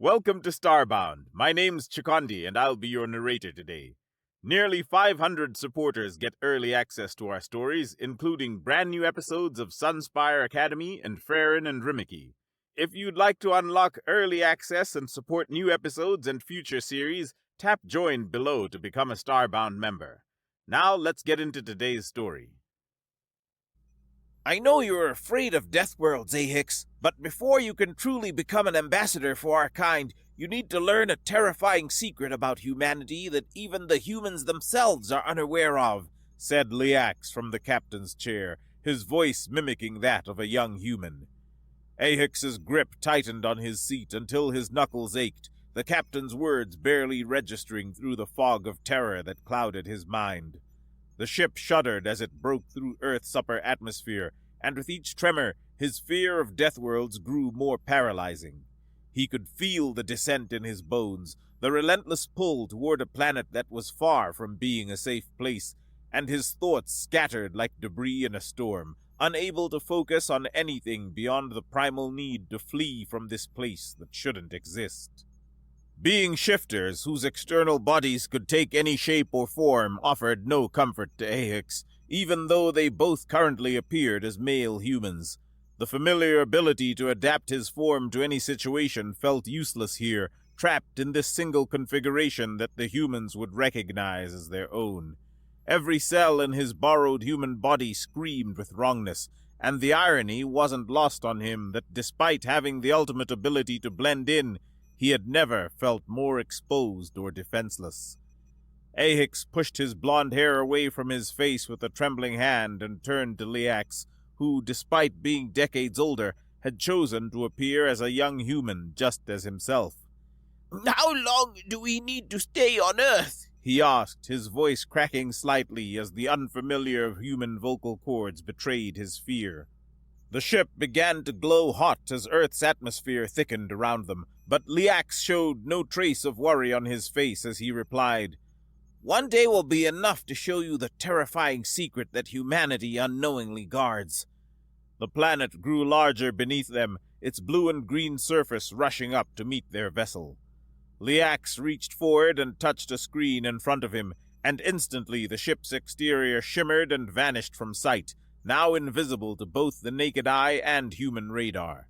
Welcome to Starbound. My name's Chikondi, and I'll be your narrator today. Nearly 500 supporters get early access to our stories, including brand new episodes of Sunspire Academy and Farron and Rimiki. If you'd like to unlock early access and support new episodes and future series, tap Join below to become a Starbound member. Now let's get into today's story. I know you're afraid of death worlds, Ahix, but before you can truly become an ambassador for our kind, you need to learn a terrifying secret about humanity that even the humans themselves are unaware of, said Liax from the captain's chair, his voice mimicking that of a young human. Ahix's grip tightened on his seat until his knuckles ached, the captain's words barely registering through the fog of terror that clouded his mind. The ship shuddered as it broke through Earth's upper atmosphere, and with each tremor, his fear of death worlds grew more paralyzing. He could feel the descent in his bones, the relentless pull toward a planet that was far from being a safe place, and his thoughts scattered like debris in a storm, unable to focus on anything beyond the primal need to flee from this place that shouldn't exist. Being shifters whose external bodies could take any shape or form offered no comfort to Ahix, even though they both currently appeared as male humans. The familiar ability to adapt his form to any situation felt useless here, trapped in this single configuration that the humans would recognize as their own. Every cell in his borrowed human body screamed with wrongness, and the irony wasn't lost on him that despite having the ultimate ability to blend in, he had never felt more exposed or defenseless. Ahix pushed his blond hair away from his face with a trembling hand and turned to Liax, who, despite being decades older, had chosen to appear as a young human just as himself. "How long do we need to stay on Earth?" he asked, his voice cracking slightly as the unfamiliar human vocal cords betrayed his fear. The ship began to glow hot as Earth's atmosphere thickened around them, but Liax showed no trace of worry on his face as he replied, "One day will be enough to show you the terrifying secret that humanity unknowingly guards." The planet grew larger beneath them, its blue and green surface rushing up to meet their vessel. Liax reached forward and touched a screen in front of him, and instantly the ship's exterior shimmered and vanished from sight, now invisible to both the naked eye and human radar.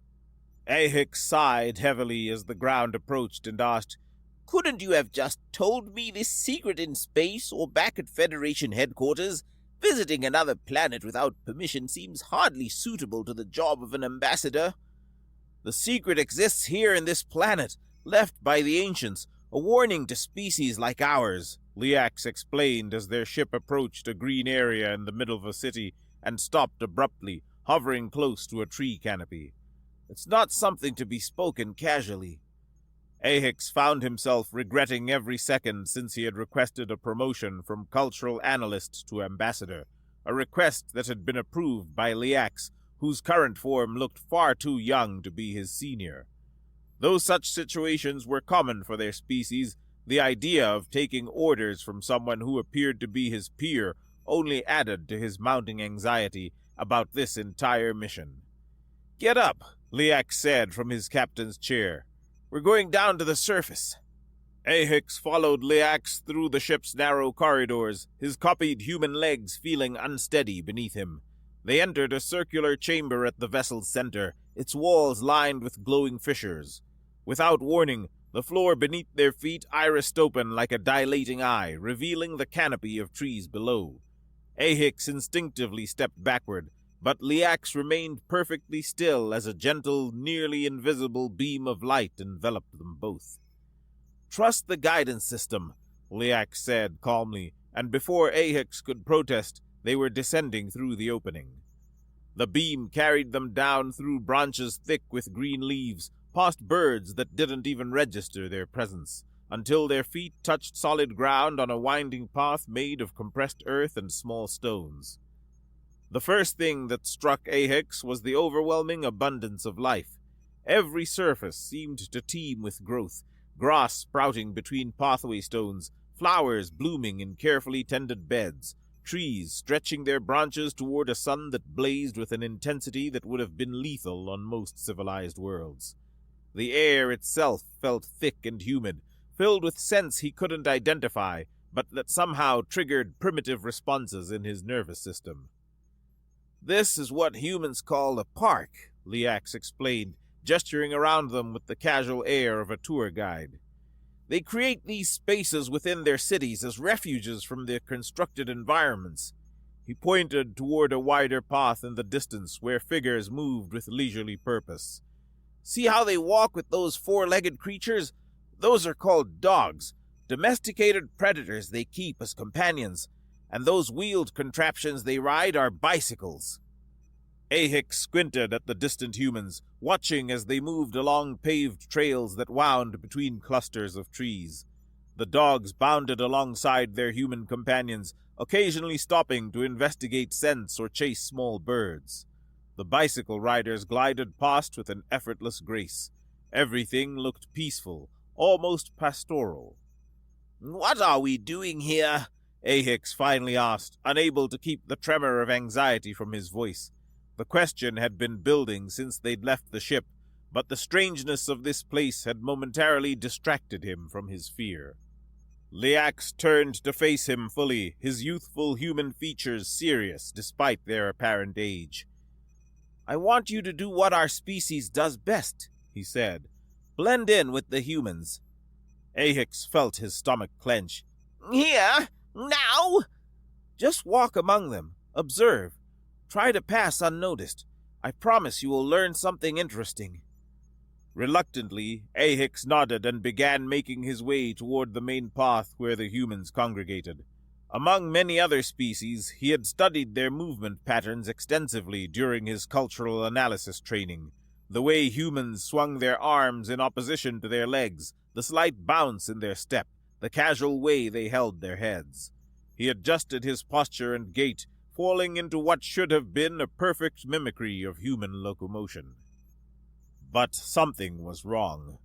Ahix sighed heavily as the ground approached and asked, "Couldn't you have just told me this secret in space or back at Federation headquarters? Visiting another planet without permission seems hardly suitable to the job of an ambassador." "The secret exists here in this planet, left by the ancients, a warning to species like ours," Liax explained as their ship approached a green area in the middle of a city and stopped abruptly, hovering close to a tree canopy. "It's not something to be spoken casually." Ahix found himself regretting every second since he had requested a promotion from cultural analyst to ambassador, a request that had been approved by Liax, whose current form looked far too young to be his senior. Though such situations were common for their species, the idea of taking orders from someone who appeared to be his peer only added to his mounting anxiety about this entire mission. "Get up," Liax said from his captain's chair. "We're going down to the surface." Ahix followed Liax through the ship's narrow corridors, his copied human legs feeling unsteady beneath him. They entered a circular chamber at the vessel's center, its walls lined with glowing fissures. Without warning, the floor beneath their feet irised open like a dilating eye, revealing the canopy of trees below. Ahix instinctively stepped backward, but Liax remained perfectly still as a gentle, nearly invisible beam of light enveloped them both. "Trust the guidance system," Liax said calmly, and before Ahix could protest, they were descending through the opening. The beam carried them down through branches thick with green leaves, past birds that didn't even register their presence, until their feet touched solid ground on a winding path made of compressed earth and small stones. The first thing that struck Ahix was the overwhelming abundance of life. Every surface seemed to teem with growth, grass sprouting between pathway stones, flowers blooming in carefully tended beds, trees stretching their branches toward a sun that blazed with an intensity that would have been lethal on most civilized worlds. The air itself felt thick and humid, filled with scents he couldn't identify, but that somehow triggered primitive responses in his nervous system. "This is what humans call a park," Liax explained, gesturing around them with the casual air of a tour guide. "They create these spaces within their cities as refuges from their constructed environments." He pointed toward a wider path in the distance where figures moved with leisurely purpose. "See how they walk with those four-legged creatures? Those are called dogs, domesticated predators they keep as companions, and those wheeled contraptions they ride are bicycles." Ahik squinted at the distant humans, watching as they moved along paved trails that wound between clusters of trees. The dogs bounded alongside their human companions, occasionally stopping to investigate scents or chase small birds. The bicycle riders glided past with an effortless grace. Everything looked peaceful, almost pastoral. "What are we doing here?" Ahix finally asked, unable to keep the tremor of anxiety from his voice. The question had been building since they'd left the ship, but the strangeness of this place had momentarily distracted him from his fear. Liax turned to face him fully, his youthful human features serious despite their apparent age. "I want you to do what our species does best," he said. "Blend in with the humans." Ahix felt his stomach clench. "Here? Now?" "Just walk among them. Observe. Try to pass unnoticed. I promise you will learn something interesting." Reluctantly, Ahix nodded and began making his way toward the main path where the humans congregated. Among many other species, he had studied their movement patterns extensively during his cultural analysis training. The way humans swung their arms in opposition to their legs, the slight bounce in their step, the casual way they held their heads. He adjusted his posture and gait, falling into what should have been a perfect mimicry of human locomotion. But something was wrong.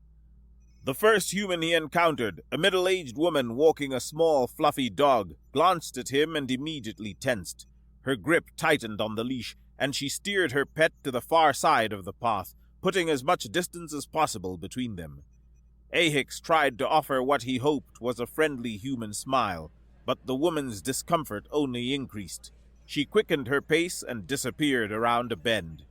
The first human he encountered, a middle-aged woman walking a small, fluffy dog, glanced at him and immediately tensed. Her grip tightened on the leash, and she steered her pet to the far side of the path, putting as much distance as possible between them. Ahix tried to offer what he hoped was a friendly human smile, but the woman's discomfort only increased. She quickened her pace and disappeared around a bend.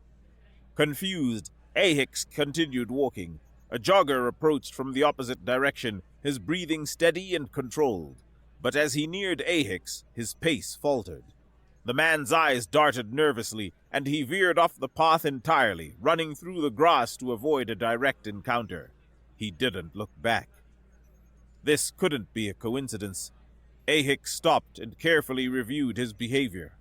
Confused, Ahix continued walking. A jogger approached from the opposite direction, his breathing steady and controlled. But as he neared Ahix, his pace faltered. The man's eyes darted nervously, and he veered off the path entirely, running through the grass to avoid a direct encounter. He didn't look back. This couldn't be a coincidence. Ahix stopped and carefully reviewed his behavior.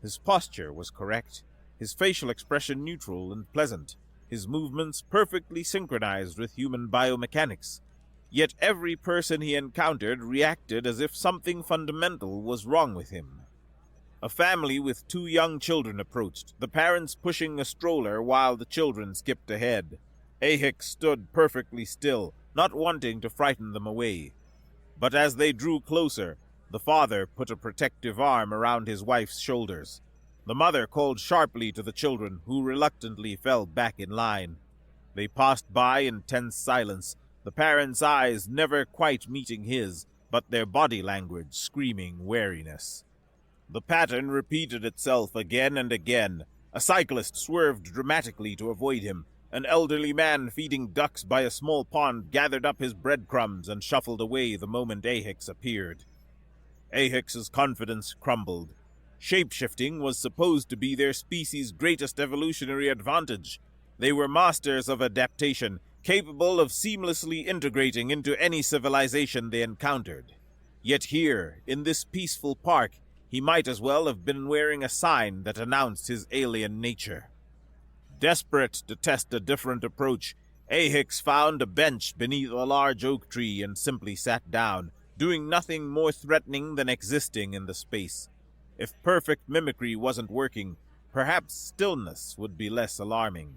His posture was correct, his facial expression neutral and pleasant, his movements perfectly synchronized with human biomechanics. Yet every person he encountered reacted as if something fundamental was wrong with him. A family with 2 young children approached, the parents pushing a stroller while the children skipped ahead. Ahix stood perfectly still, not wanting to frighten them away. But as they drew closer, the father put a protective arm around his wife's shoulders. The mother called sharply to the children, who reluctantly fell back in line. They passed by in tense silence, the parents' eyes never quite meeting his, but their body language screaming wariness. The pattern repeated itself again and again. A cyclist swerved dramatically to avoid him. An elderly man feeding ducks by a small pond gathered up his breadcrumbs and shuffled away the moment Ahix appeared. Ahix's confidence crumbled. Shapeshifting was supposed to be their species' greatest evolutionary advantage. They were masters of adaptation, capable of seamlessly integrating into any civilization they encountered. Yet here, in this peaceful park, he might as well have been wearing a sign that announced his alien nature. Desperate to test a different approach, Ahix found a bench beneath a large oak tree and simply sat down, doing nothing more threatening than existing in the space. If perfect mimicry wasn't working, perhaps stillness would be less alarming.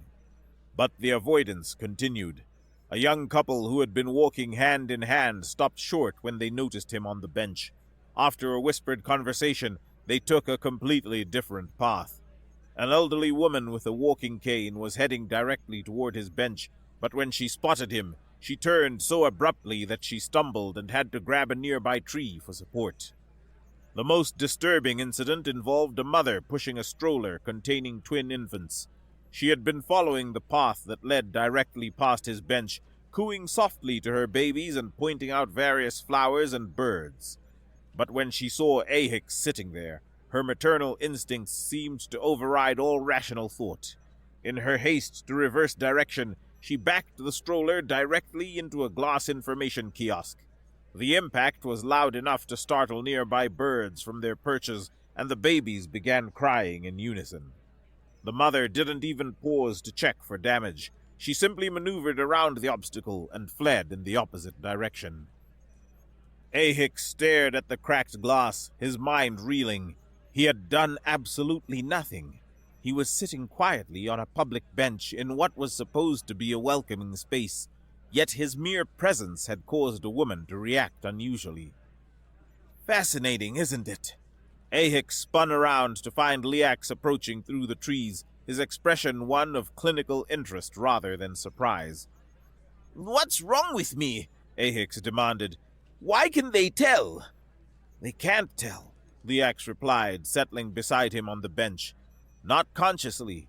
But the avoidance continued. A young couple who had been walking hand in hand stopped short when they noticed him on the bench. After a whispered conversation, they took a completely different path. An elderly woman with a walking cane was heading directly toward his bench, But when she spotted him, she turned so abruptly that she stumbled and had to grab a nearby tree for support. The most disturbing incident involved a mother pushing a stroller containing twin infants. She had been following the path that led directly past his bench, cooing softly to her babies and pointing out various flowers and birds. But when she saw Ahix sitting there, her maternal instincts seemed to override all rational thought. In her haste to reverse direction, she backed the stroller directly into a glass information kiosk. The impact was loud enough to startle nearby birds from their perches, and the babies began crying in unison. The mother didn't even pause to check for damage. She simply maneuvered around the obstacle and fled in the opposite direction. Ahix stared at the cracked glass, his mind reeling. He had done absolutely nothing. He was sitting quietly on a public bench in what was supposed to be a welcoming space, yet his mere presence had caused a woman to react unusually. Fascinating, isn't it? Ahix spun around to find Liax approaching through the trees, his expression one of clinical interest rather than surprise. "What's wrong with me?" Ahix demanded. "Why can they tell?" "They can't tell," Liax replied, settling beside him on the bench. "Not consciously.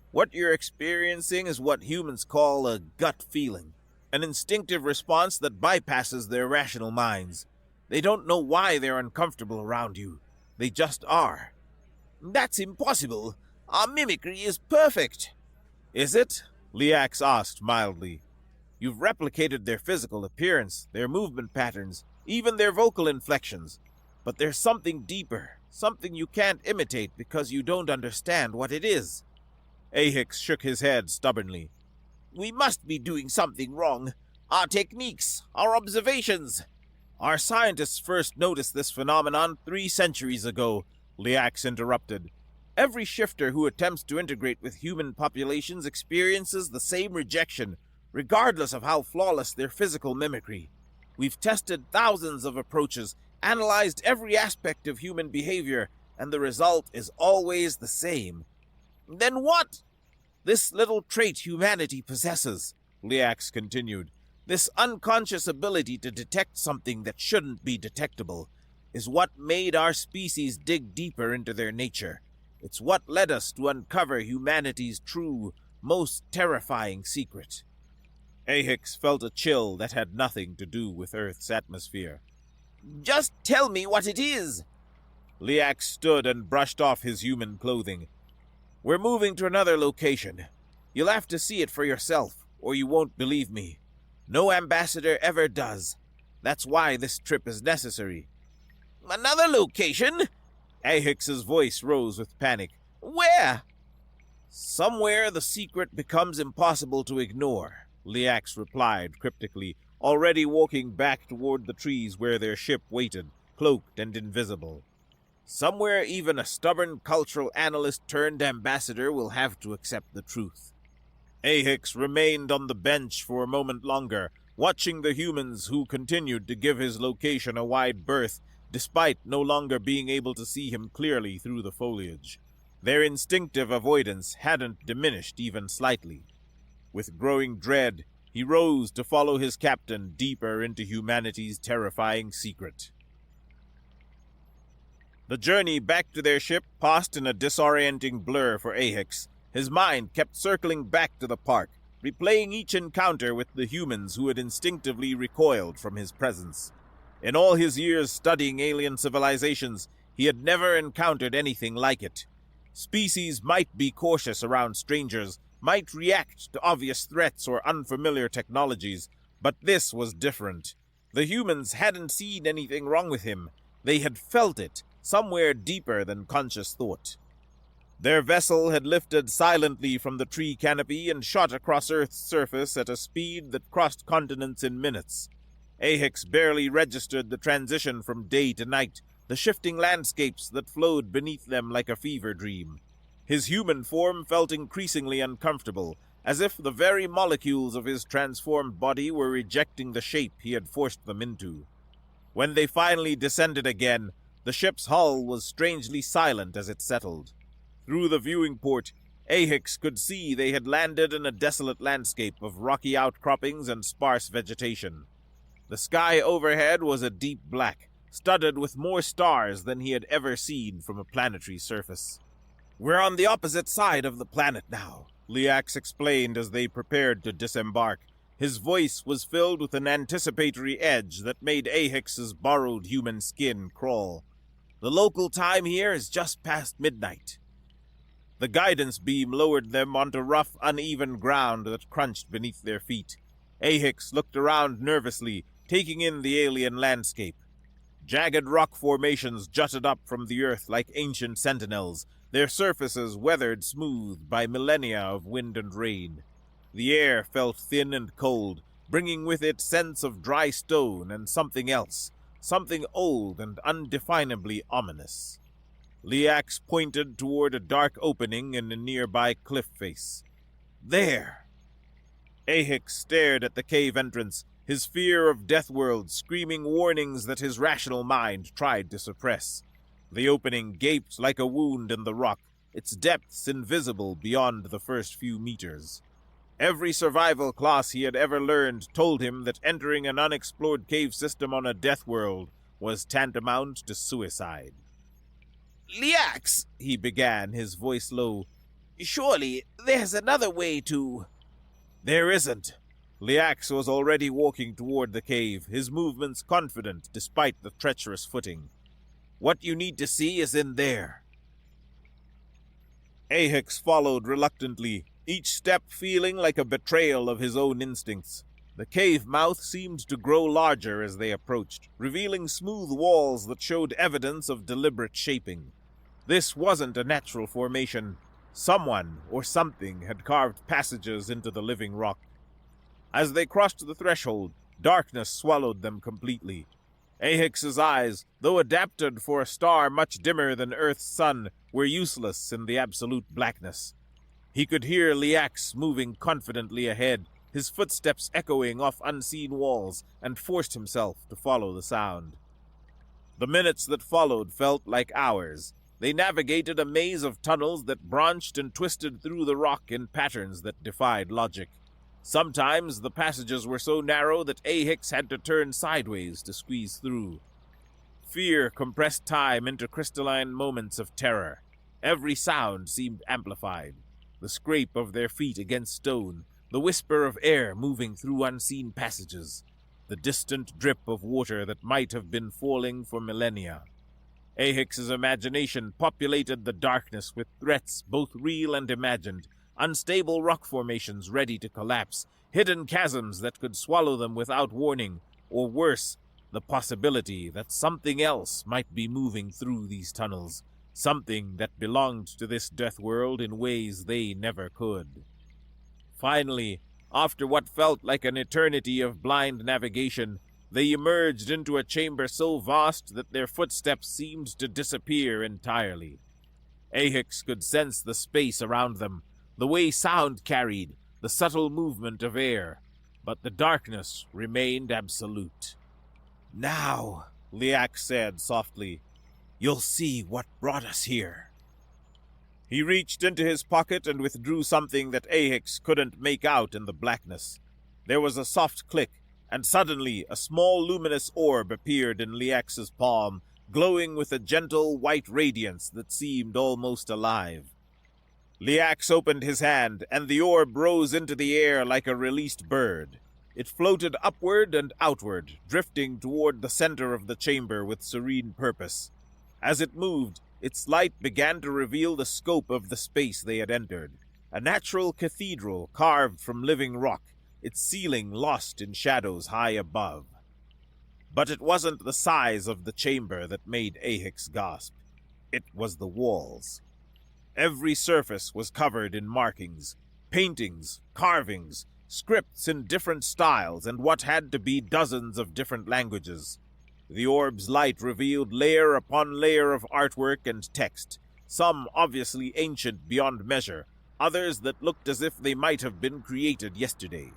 What you're experiencing is what humans call a gut feeling, an instinctive response that bypasses their rational minds. They don't know why they're uncomfortable around you. They just are." "That's impossible. Our mimicry is perfect." "Is it?" Liax asked mildly. "You've replicated their physical appearance, their movement patterns, even their vocal inflections. But there's something deeper, something you can't imitate because you don't understand what it is." Ahix shook his head stubbornly. "We must be doing something wrong. Our techniques, our observations." "Our scientists first noticed this phenomenon 3 centuries ago," Liax interrupted. "Every shifter who attempts to integrate with human populations experiences the same rejection, regardless of how flawless their physical mimicry. We've tested thousands of approaches, analyzed every aspect of human behavior, and the result is always the same." "Then what?" "This little trait humanity possesses," Liax continued, "this unconscious ability to detect something that shouldn't be detectable, is what made our species dig deeper into their nature. It's what led us to uncover humanity's true, most terrifying secret." Ahix felt a chill that had nothing to do with Earth's atmosphere. "Just tell me what it is." Liax stood and brushed off his human clothing. "We're moving to another location. You'll have to see it for yourself, or you won't believe me. No ambassador ever does. That's why this trip is necessary." "Another location?" Ahix's voice rose with panic. "Where?" "Somewhere the secret becomes impossible to ignore," Liax replied cryptically, already walking back toward the trees where their ship waited, cloaked and invisible. "Somewhere even a stubborn cultural analyst turned ambassador will have to accept the truth." Ahix remained on the bench for a moment longer, watching the humans who continued to give his location a wide berth, despite no longer being able to see him clearly through the foliage. Their instinctive avoidance hadn't diminished even slightly. With growing dread, he rose to follow his captain deeper into humanity's terrifying secret. The journey back to their ship passed in a disorienting blur for Ahix. His mind kept circling back to the park, replaying each encounter with the humans who had instinctively recoiled from his presence. In all his years studying alien civilizations, he had never encountered anything like it. Species might be cautious around strangers, might react to obvious threats or unfamiliar technologies, but this was different. The humans hadn't seen anything wrong with him. They had felt it, somewhere deeper than conscious thought. Their vessel had lifted silently from the tree canopy and shot across Earth's surface at a speed that crossed continents in minutes. Ahix barely registered the transition from day to night, the shifting landscapes that flowed beneath them like a fever dream. His human form felt increasingly uncomfortable, as if the very molecules of his transformed body were rejecting the shape he had forced them into. When they finally descended again, the ship's hull was strangely silent as it settled. Through the viewing port, Ahix could see they had landed in a desolate landscape of rocky outcroppings and sparse vegetation. The sky overhead was a deep black, studded with more stars than he had ever seen from a planetary surface. "We're on the opposite side of the planet now," Liax explained as they prepared to disembark. His voice was filled with an anticipatory edge that made Ahix's borrowed human skin crawl. "The local time here is just past midnight." The guidance beam lowered them onto rough, uneven ground that crunched beneath their feet. Ahix looked around nervously, taking in the alien landscape. Jagged rock formations jutted up from the earth like ancient sentinels, their surfaces weathered smooth by millennia of wind and rain. The air felt thin and cold, bringing with it sense of dry stone and something else, something old and undefinably ominous. Liax pointed toward a dark opening in a nearby cliff face. "There!" Ahix stared at the cave entrance, his fear of Deathworld screaming warnings that his rational mind tried to suppress. The opening gaped like a wound in the rock, its depths invisible beyond the first few meters. Every survival class he had ever learned told him that entering an unexplored cave system on a Deathworld was tantamount to suicide. "Liax," he began, his voice low, "surely there's another way to—" "There isn't." Liax was already walking toward the cave, his movements confident despite the treacherous footing. "What you need to see is in there." Ahix followed reluctantly, each step feeling like a betrayal of his own instincts. The cave mouth seemed to grow larger as they approached, revealing smooth walls that showed evidence of deliberate shaping. This wasn't a natural formation. Someone or something had carved passages into the living rock. As they crossed the threshold, darkness swallowed them completely. Ahix's eyes, though adapted for a star much dimmer than Earth's sun, were useless in the absolute blackness. He could hear Liax moving confidently ahead, his footsteps echoing off unseen walls, and forced himself to follow the sound. The minutes that followed felt like hours. They navigated a maze of tunnels that branched and twisted through the rock in patterns that defied logic. Sometimes the passages were so narrow that Ahix had to turn sideways to squeeze through. Fear compressed time into crystalline moments of terror. Every sound seemed amplified. The scrape of their feet against stone, the whisper of air moving through unseen passages, the distant drip of water that might have been falling for millennia. Ahix's imagination populated the darkness with threats both real and imagined, unstable rock formations ready to collapse, hidden chasms that could swallow them without warning, or worse, the possibility that something else might be moving through these tunnels, something that belonged to this death world in ways they never could. Finally, after what felt like an eternity of blind navigation, they emerged into a chamber so vast that their footsteps seemed to disappear entirely. Ahix could sense the space around them, the way sound carried, the subtle movement of air, but the darkness remained absolute. "Now," Liax said softly, "you'll see what brought us here." He reached into his pocket and withdrew something that Ahix couldn't make out in the blackness. There was a soft click, and suddenly a small luminous orb appeared in Liax's palm, glowing with a gentle white radiance that seemed almost alive. Liax opened his hand, and the orb rose into the air like a released bird. It floated upward and outward, drifting toward the center of the chamber with serene purpose. As it moved, its light began to reveal the scope of the space they had entered. A natural cathedral carved from living rock, its ceiling lost in shadows high above. But it wasn't the size of the chamber that made Ahix gasp. It was the walls. Every surface was covered in markings, paintings, carvings, scripts in different styles, and what had to be dozens of different languages. The orb's light revealed layer upon layer of artwork and text, some obviously ancient beyond measure, others that looked as if they might have been created yesterday.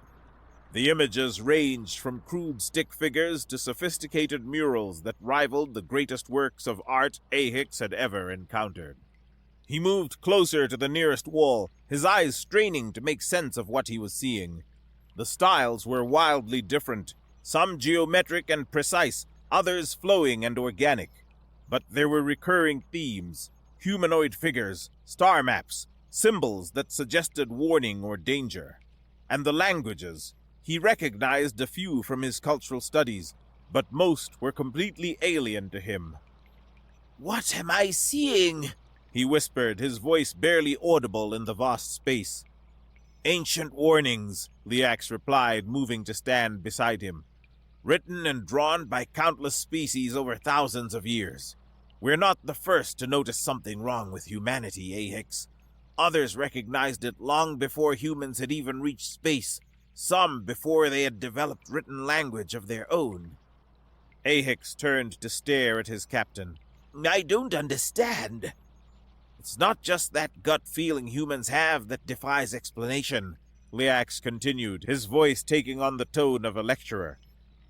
The images ranged from crude stick figures to sophisticated murals that rivaled the greatest works of art Ahix had ever encountered. He moved closer to the nearest wall, his eyes straining to make sense of what he was seeing. The styles were wildly different, some geometric and precise, others flowing and organic. But there were recurring themes: humanoid figures, star maps, symbols that suggested warning or danger. And the languages. He recognized a few from his cultural studies, but most were completely alien to him. "What am I seeing?" he whispered, his voice barely audible in the vast space. "Ancient warnings," Liax replied, moving to stand beside him. "Written and drawn by countless species over thousands of years. We're not the first to notice something wrong with humanity, Ahix. Others recognized it long before humans had even reached space, some before they had developed written language of their own." Ahix turned to stare at his captain. "I don't understand." "It's not just that gut feeling humans have that defies explanation," Liax continued, his voice taking on the tone of a lecturer.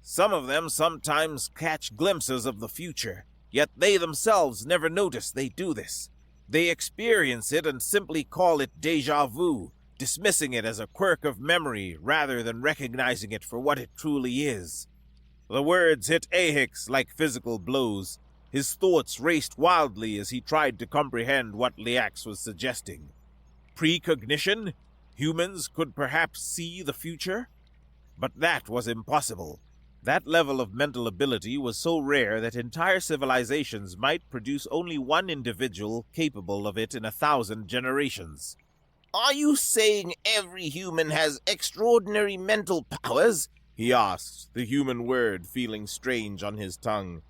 "Some of them sometimes catch glimpses of the future, yet they themselves never notice they do this. They experience it and simply call it déjà vu, dismissing it as a quirk of memory rather than recognizing it for what it truly is." The words hit Ahix like physical blows. His thoughts raced wildly as he tried to comprehend what Liax was suggesting. Precognition? Humans could perhaps see the future? But that was impossible. That level of mental ability was so rare that entire civilizations might produce only one individual capable of it in 1,000 generations. "Are you saying every human has extraordinary mental powers?" he asked, the human word feeling strange on his tongue.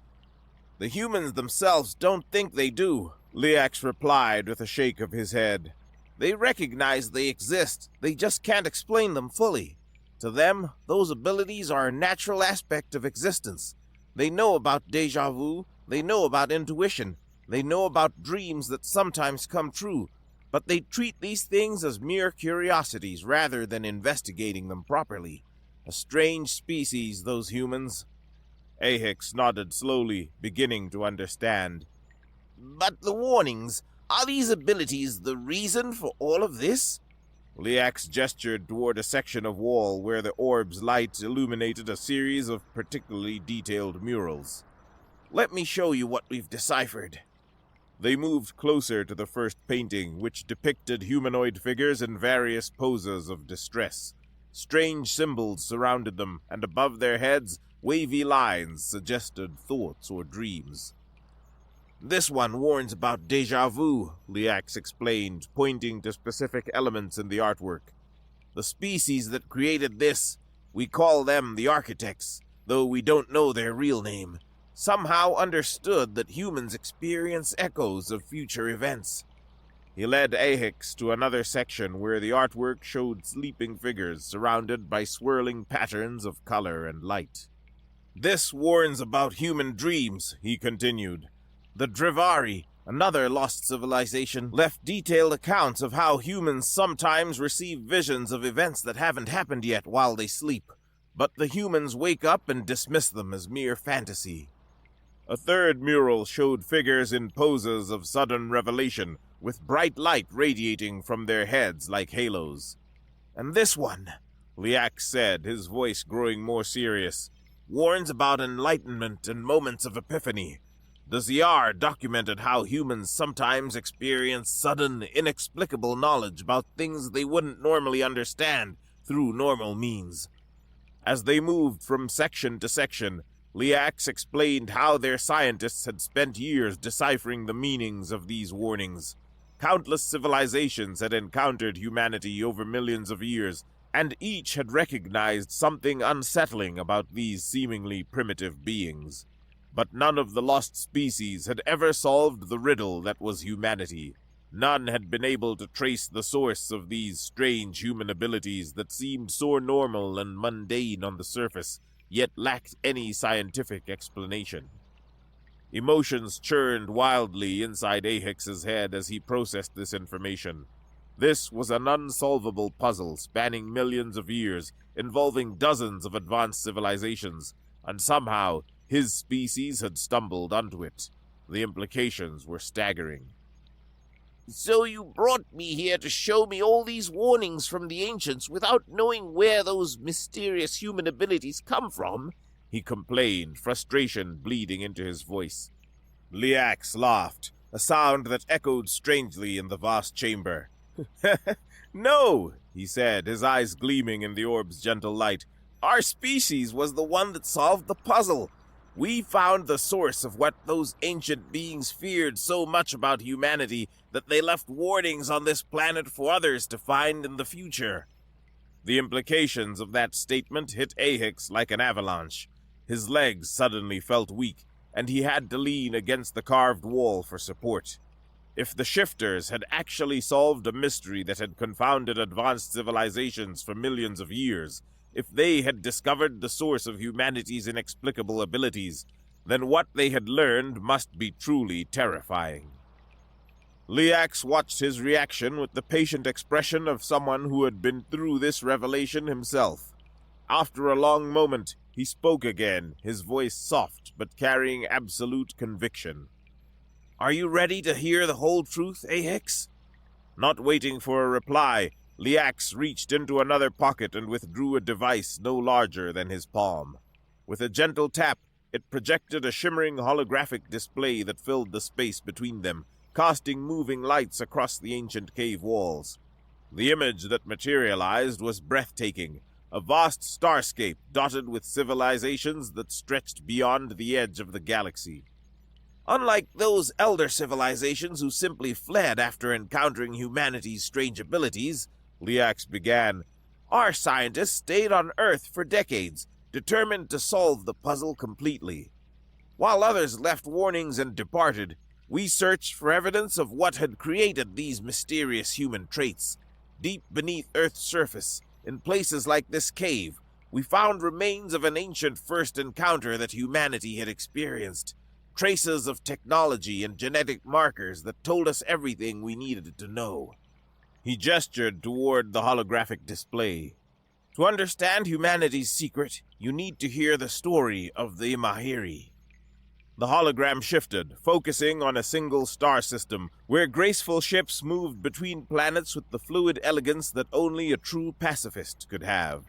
"The humans themselves don't think they do," Liax replied with a shake of his head. "They recognize they exist, they just can't explain them fully. To them, those abilities are a natural aspect of existence. They know about déjà vu, they know about intuition, they know about dreams that sometimes come true, but they treat these things as mere curiosities rather than investigating them properly. A strange species, those humans." Ahix nodded slowly, beginning to understand. "But the warnings, are these abilities the reason for all of this?" Liax gestured toward a section of wall where the orb's light illuminated a series of particularly detailed murals. "Let me show you what we've deciphered." They moved closer to the first painting, which depicted humanoid figures in various poses of distress. Strange symbols surrounded them, and above their heads, wavy lines suggested thoughts or dreams. "This one warns about déjà vu," Liax explained, pointing to specific elements in the artwork. "The species that created this, we call them the architects, though we don't know their real name, somehow understood that humans experience echoes of future events." He led Ahix to another section where the artwork showed sleeping figures surrounded by swirling patterns of color and light. "This warns about human dreams," he continued. "The Drivari, another lost civilization, left detailed accounts of how humans sometimes receive visions of events that haven't happened yet while they sleep, but the humans wake up and dismiss them as mere fantasy." A third mural showed figures in poses of sudden revelation, with bright light radiating from their heads like halos. "And this one," Liax said, his voice growing more serious, "warns about enlightenment and moments of epiphany. The Ziar documented how humans sometimes experience sudden, inexplicable knowledge about things they wouldn't normally understand through normal means." As they moved from section to section, Liax explained how their scientists had spent years deciphering the meanings of these warnings. Countless civilizations had encountered humanity over millions of years, and each had recognized something unsettling about these seemingly primitive beings. But none of the lost species had ever solved the riddle that was humanity. None had been able to trace the source of these strange human abilities that seemed so normal and mundane on the surface, yet lacked any scientific explanation. Emotions churned wildly inside Ahix's head as he processed this information. This was an unsolvable puzzle spanning millions of years, involving dozens of advanced civilizations, and somehow his species had stumbled onto it. The implications were staggering. So you brought me here to show me all these warnings from the ancients without knowing where those mysterious human abilities come from? He complained, frustration bleeding into his voice. Liax laughed, a sound that echoed strangely in the vast chamber. No, he said, his eyes gleaming in the orb's gentle light. Our species was the one that solved the puzzle. We found the source of what those ancient beings feared so much about humanity that they left warnings on this planet for others to find in the future. The implications of that statement hit Ahix like an avalanche. His legs suddenly felt weak, and he had to lean against the carved wall for support. If the shifters had actually solved a mystery that had confounded advanced civilizations for millions of years, if they had discovered the source of humanity's inexplicable abilities, then what they had learned must be truly terrifying. Liax watched his reaction with the patient expression of someone who had been through this revelation himself. After a long moment, he spoke again, his voice soft but carrying absolute conviction. Are you ready to hear the whole truth, Ahix? Not waiting for a reply, Liax reached into another pocket and withdrew a device no larger than his palm. With a gentle tap, it projected a shimmering holographic display that filled the space between them, casting moving lights across the ancient cave walls. The image that materialized was breathtaking, a vast starscape dotted with civilizations that stretched beyond the edge of the galaxy. Unlike those elder civilizations who simply fled after encountering humanity's strange abilities, Liax began, our scientists stayed on Earth for decades, determined to solve the puzzle completely. While others left warnings and departed, we searched for evidence of what had created these mysterious human traits. Deep beneath Earth's surface, in places like this cave, we found remains of an ancient first encounter that humanity had experienced. Traces of technology and genetic markers that told us everything we needed to know. He gestured toward the holographic display. To understand humanity's secret, you need to hear the story of the Imahiri. The hologram shifted, focusing on a single star system, where graceful ships moved between planets with the fluid elegance that only a true pacifist could have.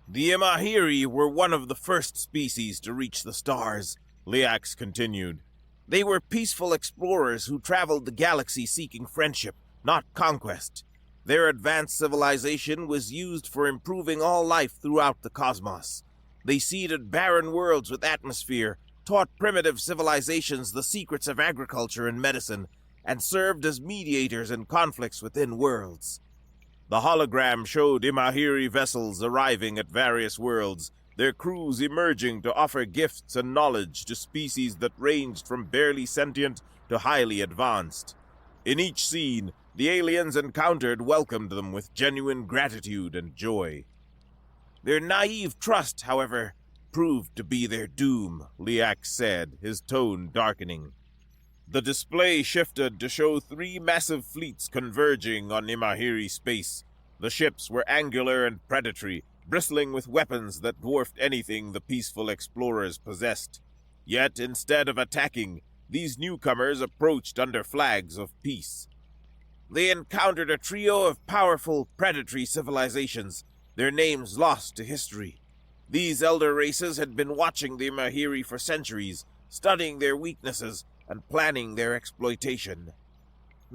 The Imahiri were one of the first species to reach the stars, Liax continued. They were peaceful explorers who traveled the galaxy seeking friendship, not conquest. Their advanced civilization was used for improving all life throughout the cosmos. They seeded barren worlds with atmosphere, taught primitive civilizations the secrets of agriculture and medicine, and served as mediators in conflicts within worlds. The hologram showed Imahiri vessels arriving at various worlds, their crews emerging to offer gifts and knowledge to species that ranged from barely sentient to highly advanced. In each scene, the aliens encountered welcomed them with genuine gratitude and joy. Their naive trust, however, proved to be their doom, Liax said, his tone darkening. The display shifted to show 3 massive fleets converging on Imahiri space. The ships were angular and predatory, bristling with weapons that dwarfed anything the peaceful explorers possessed. Yet, instead of attacking, these newcomers approached under flags of peace. They encountered a trio of powerful, predatory civilizations, their names lost to history. These elder races had been watching the Imahiri for centuries, studying their weaknesses and planning their exploitation.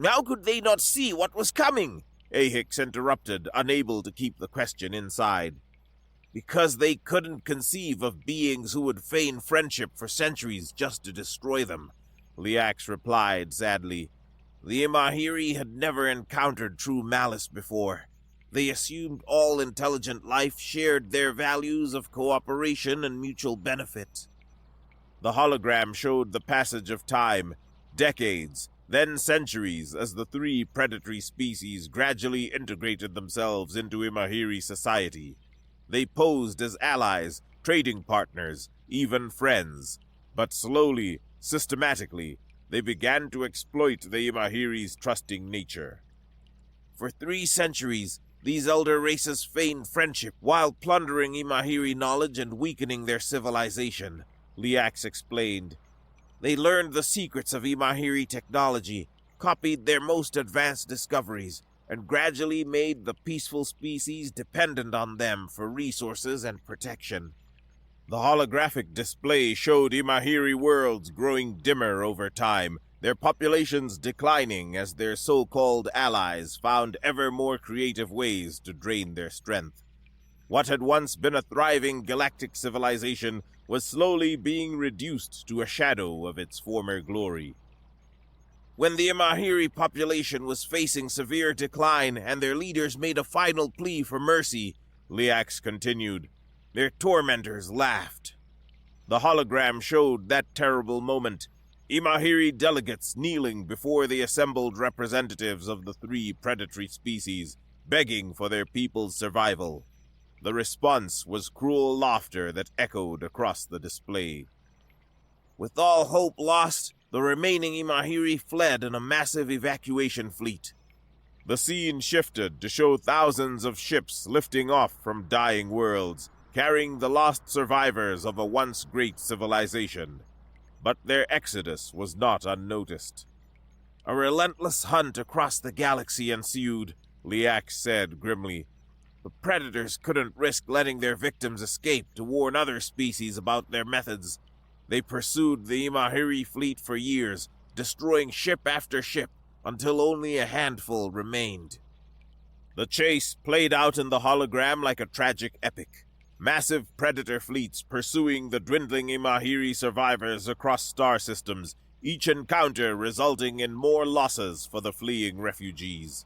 How could they not see what was coming? Ahix interrupted, unable to keep the question inside. Because they couldn't conceive of beings who would feign friendship for centuries just to destroy them, Liax replied sadly. The Imahiri had never encountered true malice before. They assumed all intelligent life shared their values of cooperation and mutual benefit. The hologram showed the passage of time, decades, then centuries, as the 3 predatory species gradually integrated themselves into Imahiri society. They posed as allies, trading partners, even friends. But slowly, systematically, they began to exploit the Imahiri's trusting nature. For 3 centuries, these elder races feigned friendship while plundering Imahiri knowledge and weakening their civilization, Liax explained. They learned the secrets of Imahiri technology, copied their most advanced discoveries, and gradually made the peaceful species dependent on them for resources and protection. The holographic display showed Imahiri worlds growing dimmer over time, their populations declining as their so-called allies found ever more creative ways to drain their strength. What had once been a thriving galactic civilization was slowly being reduced to a shadow of its former glory. When the Imahiri population was facing severe decline and their leaders made a final plea for mercy, Liax continued, their tormentors laughed. The hologram showed that terrible moment, Imahiri delegates kneeling before the assembled representatives of the three predatory species, begging for their people's survival. The response was cruel laughter that echoed across the display. With all hope lost, the remaining Imahiri fled in a massive evacuation fleet. The scene shifted to show thousands of ships lifting off from dying worlds, carrying the lost survivors of a once great civilization. But their exodus was not unnoticed. A relentless hunt across the galaxy ensued, Liax said grimly. The predators couldn't risk letting their victims escape to warn other species about their methods. They pursued the Imahiri fleet for years, destroying ship after ship, until only a handful remained. The chase played out in the hologram like a tragic epic. Massive predator fleets pursuing the dwindling Imahiri survivors across star systems, each encounter resulting in more losses for the fleeing refugees.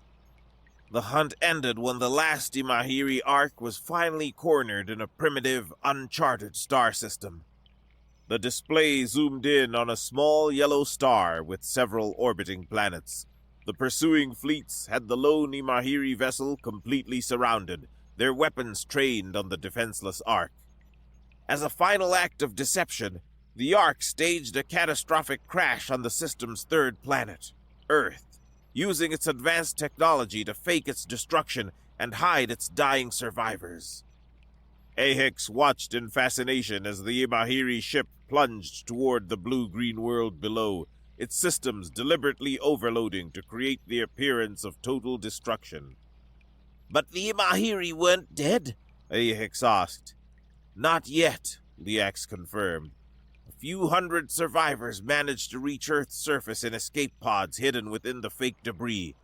The hunt ended when the last Imahiri ark was finally cornered in a primitive, uncharted star system. The display zoomed in on a small yellow star with several orbiting planets. The pursuing fleets had the lone Imahiri vessel completely surrounded, their weapons trained on the defenseless ark. As a final act of deception, the ark staged a catastrophic crash on the system's third planet, Earth, using its advanced technology to fake its destruction and hide its dying survivors. Ahix watched in fascination as the Imahiri ship plunged toward the blue-green world below, its systems deliberately overloading to create the appearance of total destruction. But the Imahiri weren't dead? Ahix asked. Not yet, Liax confirmed. A few hundred survivors managed to reach Earth's surface in escape pods hidden within the fake debris.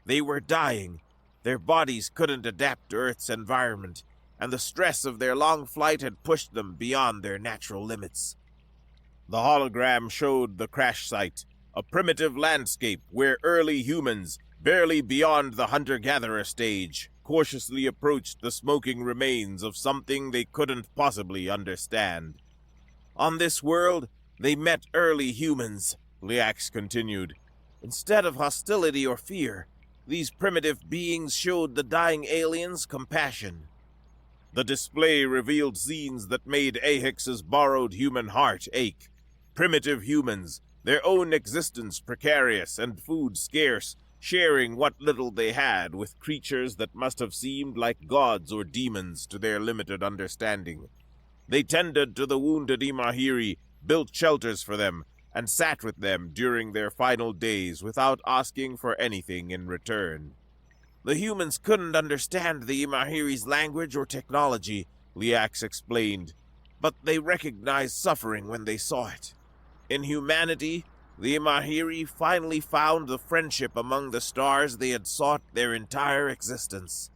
They were dying. Their bodies couldn't adapt to Earth's environment, and the stress of their long flight had pushed them beyond their natural limits. The hologram showed the crash site, a primitive landscape where early humans, barely beyond the hunter-gatherer stage, cautiously approached the smoking remains of something they couldn't possibly understand. On this world, they met early humans, Liax continued. Instead of hostility or fear, these primitive beings showed the dying aliens compassion. The display revealed scenes that made Ahix's borrowed human heart ache. Primitive humans, their own existence precarious and food scarce, sharing what little they had with creatures that must have seemed like gods or demons to their limited understanding. They tended to the wounded Imahiri, built shelters for them, and sat with them during their final days without asking for anything in return. The humans couldn't understand the Imahiri's language or technology, Liax explained, but they recognized suffering when they saw it. In humanity, the Imahiri finally found the friendship among the stars they had sought their entire existence.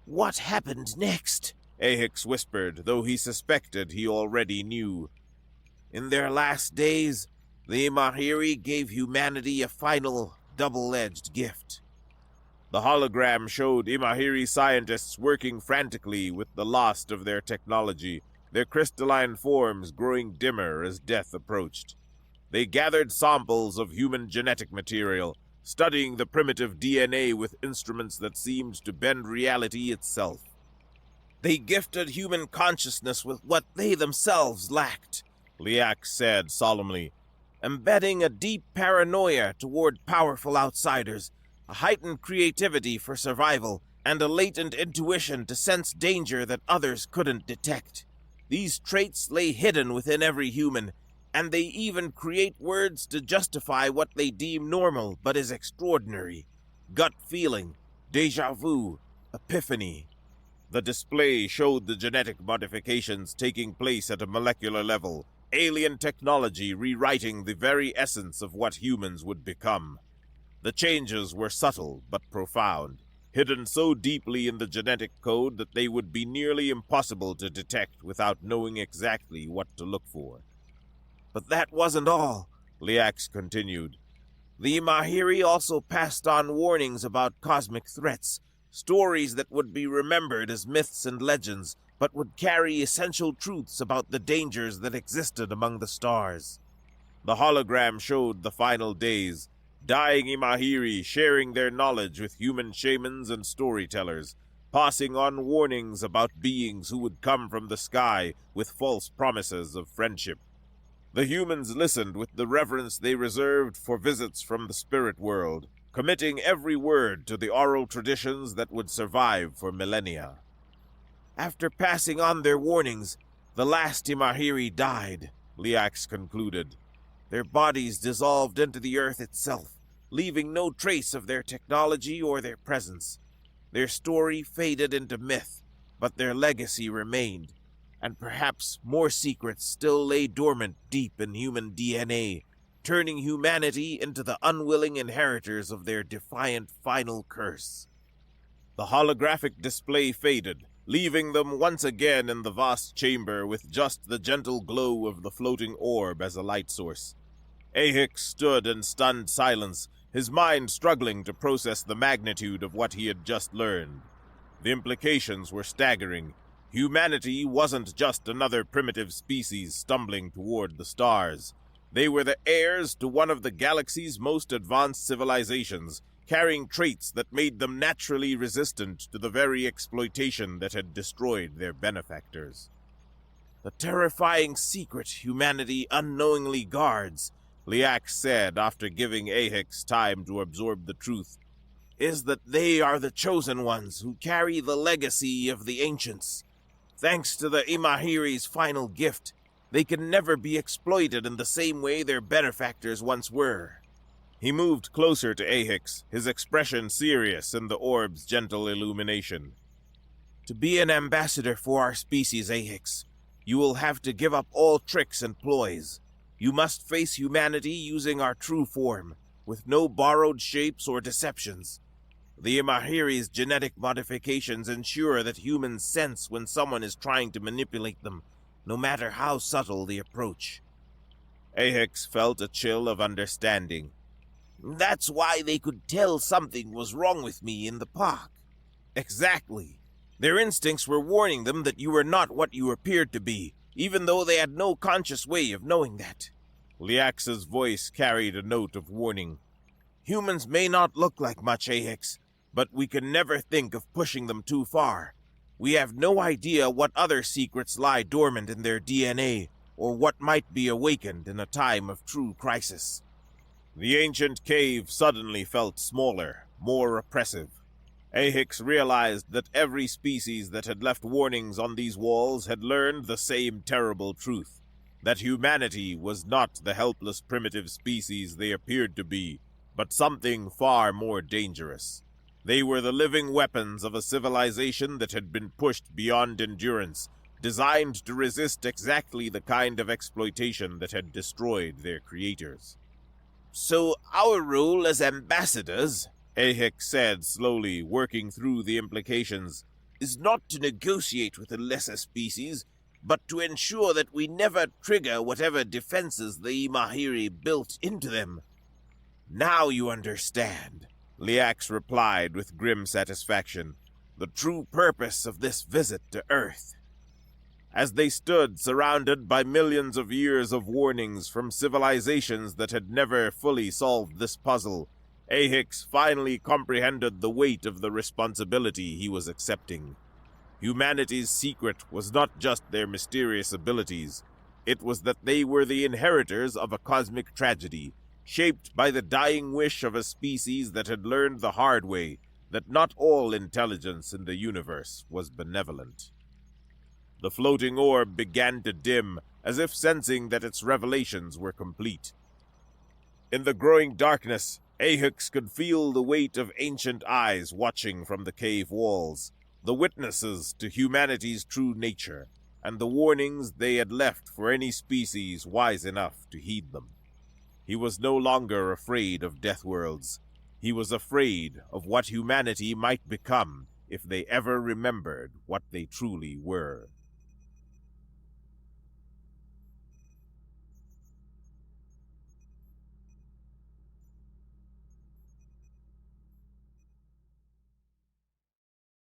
What happened next? Ahix whispered, though he suspected he already knew. In their last days, the Imahiri gave humanity a final, double-edged gift. The hologram showed Imahiri scientists working frantically with the lost of their technology, their crystalline forms growing dimmer as death approached. They gathered samples of human genetic material, studying the primitive DNA with instruments that seemed to bend reality itself. They gifted human consciousness with what they themselves lacked, Liax said solemnly, embedding a deep paranoia toward powerful outsiders, a heightened creativity for survival, and a latent intuition to sense danger that others couldn't detect. These traits lay hidden within every human, And they even create words to justify what they deem normal but is extraordinary. Gut feeling, déjà vu, epiphany. The display showed the genetic modifications taking place at a molecular level, alien technology rewriting the very essence of what humans would become. The changes were subtle but profound, hidden so deeply in the genetic code that they would be nearly impossible to detect without knowing exactly what to look for. But that wasn't all, Liax continued. The Imahiri also passed on warnings about cosmic threats, stories that would be remembered as myths and legends, but would carry essential truths about the dangers that existed among the stars. The hologram showed the final days, dying Imahiri sharing their knowledge with human shamans and storytellers, passing on warnings about beings who would come from the sky with false promises of friendship. The humans listened with the reverence they reserved for visits from the spirit world, committing every word to the oral traditions that would survive for millennia. After passing on their warnings, the last Imahiri died, Liax concluded. Their bodies dissolved into the earth itself, leaving no trace of their technology or their presence. Their story faded into myth, but their legacy remained, and perhaps more secrets still lay dormant deep in human DNA, turning humanity into the unwilling inheritors of their defiant final curse. The holographic display faded, leaving them once again in the vast chamber with just the gentle glow of the floating orb as a light source. Ahix stood in stunned silence, his mind struggling to process the magnitude of what he had just learned. The implications were staggering. Humanity wasn't just another primitive species stumbling toward the stars. They were the heirs to one of the galaxy's most advanced civilizations, carrying traits that made them naturally resistant to the very exploitation that had destroyed their benefactors. The terrifying secret humanity unknowingly guards, Liax said after giving Ahix time to absorb the truth, is that they are the chosen ones who carry the legacy of the ancients. Thanks to the Imahiri's final gift, they can never be exploited in the same way their benefactors once were. He moved closer to Ahix, his expression serious in the orb's gentle illumination. To be an ambassador for our species, Ahix, you will have to give up all tricks and ploys. You must face humanity using our true form, with no borrowed shapes or deceptions. The Imahiri's genetic modifications ensure that humans sense when someone is trying to manipulate them, no matter how subtle the approach. Ahix felt a chill of understanding. That's why they could tell something was wrong with me in the park. Exactly. Their instincts were warning them that you were not what you appeared to be, even though they had no conscious way of knowing that. Liax's voice carried a note of warning. Humans may not look like much, Ahix, but we can never think of pushing them too far. We have no idea what other secrets lie dormant in their DNA, or what might be awakened in a time of true crisis. The ancient cave suddenly felt smaller, more oppressive. Ahix realized that every species that had left warnings on these walls had learned the same terrible truth, that humanity was not the helpless primitive species they appeared to be, but something far more dangerous. They were the living weapons of a civilization that had been pushed beyond endurance, designed to resist exactly the kind of exploitation that had destroyed their creators. So our role as ambassadors, Ahix said slowly, working through the implications, is not to negotiate with the lesser species, but to ensure that we never trigger whatever defenses the Imahiri built into them. Now you understand, Liax replied with grim satisfaction, the true purpose of this visit to Earth. As they stood surrounded by millions of years of warnings from civilizations that had never fully solved this puzzle, Ahix finally comprehended the weight of the responsibility he was accepting. Humanity's secret was not just their mysterious abilities. It was that they were the inheritors of a cosmic tragedy, shaped by the dying wish of a species that had learned the hard way that not all intelligence in the universe was benevolent. The floating orb began to dim, as if sensing that its revelations were complete. In the growing darkness, Ahix could feel the weight of ancient eyes watching from the cave walls, the witnesses to humanity's true nature, and the warnings they had left for any species wise enough to heed them. He was no longer afraid of death worlds. He was afraid of what humanity might become if they ever remembered what they truly were.